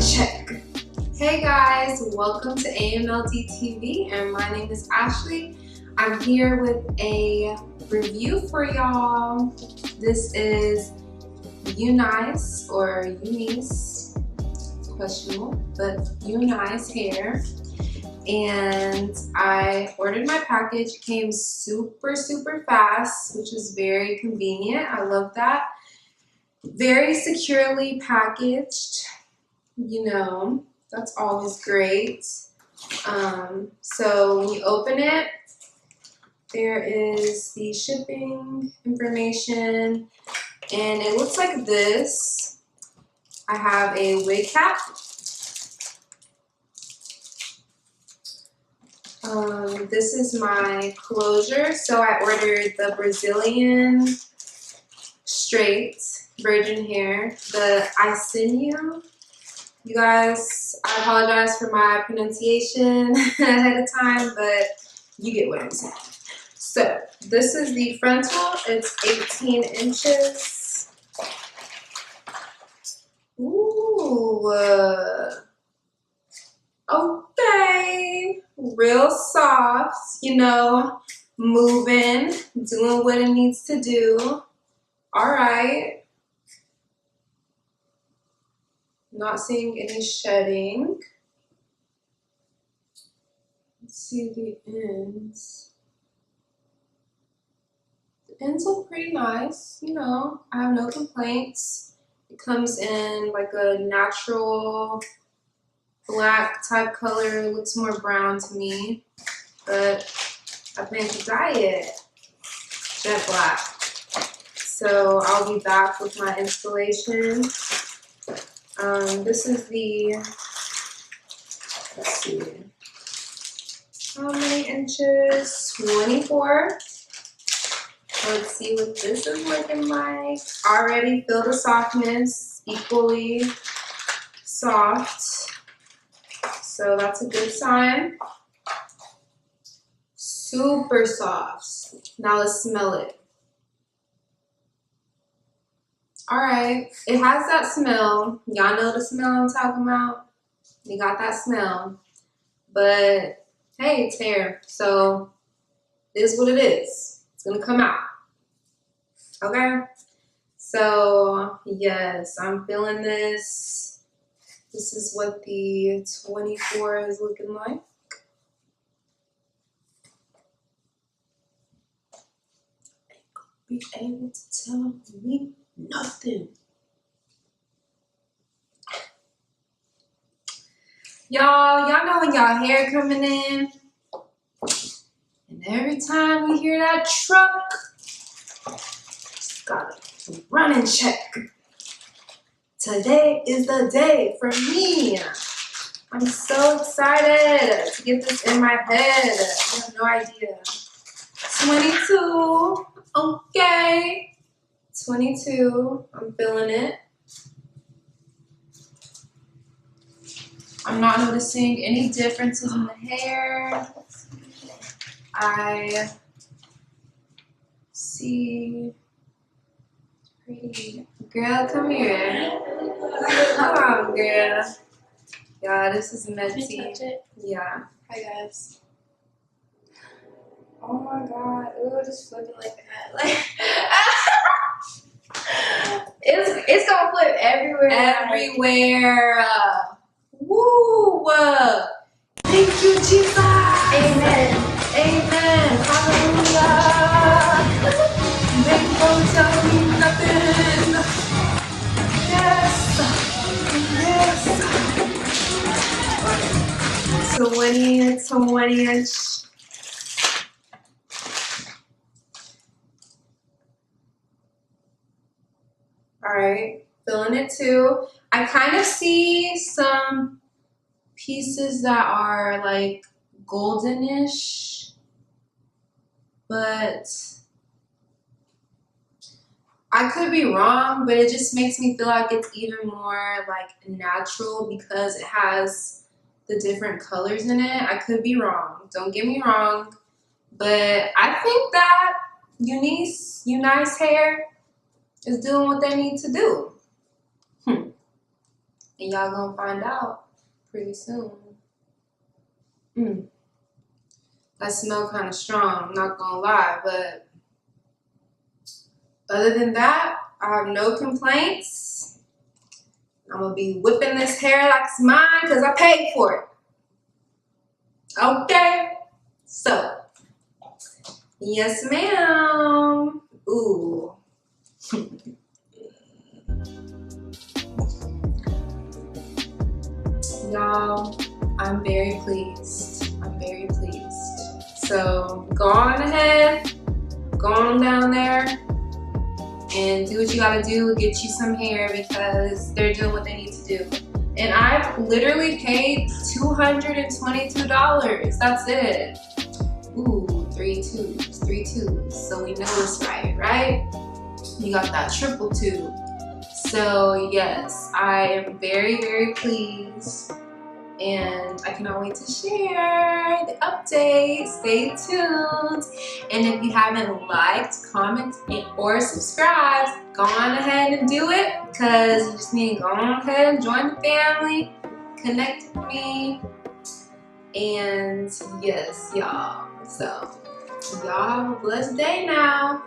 check. Hey guys, welcome to AMLDtv, and my name is Ashley. I'm here with a review for y'all. This is UNice or UNice, questionable, but UNice hair. And I ordered my package. It came super fast, which is very convenient. I love that. Very securely packaged, you know, that's always great. So when you open it, there is the shipping information, and it looks like this. I have a wig cap. This is my closure. So I ordered the Brazilian straight virgin hair, the Iceniu. You guys, I apologize for my pronunciation ahead of time, but you get what I'm saying. So this is the frontal. It's 18 inches. Ooh. Okay. Real soft, you know, moving, doing what it needs to do. All right. Not seeing any shedding. Let's see the ends. The ends look pretty nice, you know. I have no complaints. It comes in like a natural black type color. It looks more brown to me, but I plan to dye it jet black. So I'll be back with my installation. This is the, let's see, how many inches? 24. Let's see what this is looking like. Already feel the softness, equally soft. So that's a good sign. Super soft. Now let's smell it. Alright, it has that smell. Y'all know the smell I'm talking about? You got that smell. But hey, it's hair. So it is what it is. It's gonna come out. Okay? So yes, I'm feeling this. This is what the 24 is looking like. Ain't gonna be able to tell me nothing. Y'all know when y'all hair coming in, and every time we hear that truck, just gotta run and check. Today is the day for me. I'm so excited to get this in my head. You have no idea. 22, okay. 22, I'm feeling it. I'm not noticing any differences in the hair. I see pretty. Girl, come here. Come on, girl. Yeah, this is messy. Can you touch it? Yeah. Hi guys. Oh my god. Ooh, just flipping like that. Like it's gonna flip everywhere. Everywhere. Woo! Thank you, Jesus. Amen. Amen. Hallelujah. Make don't tell me nothing. Yes. Yes. 20-inch. Alright, feeling it too. I kind of see some pieces that are like goldenish, but I could be wrong, but it just makes me feel like it's even more like natural because it has the different colors in it. I could be wrong, don't get me wrong, but I think that UNice hair is doing what they need to do. And y'all gonna find out pretty soon. That smell kind of strong, I'm not gonna lie, but other than that, I have no complaints. I'm gonna be whipping this hair like it's mine because I paid for it. Okay? So, yes ma'am. Ooh. Y'all, I'm very pleased. I'm very pleased. So go on ahead, go on down there and do what you gotta do, get you some hair because they're doing what they need to do. And I've literally paid $222. That's it. Ooh, 3 twos, 3 twos. So we know it's right? You got that triple two. So yes, I am very, very pleased. And I cannot wait to share the update. Stay tuned. And if you haven't liked, commented, or subscribed, go on ahead and do it because you just need to go on ahead and join the family, connect with me, and yes, y'all. So y'all have a blessed day now.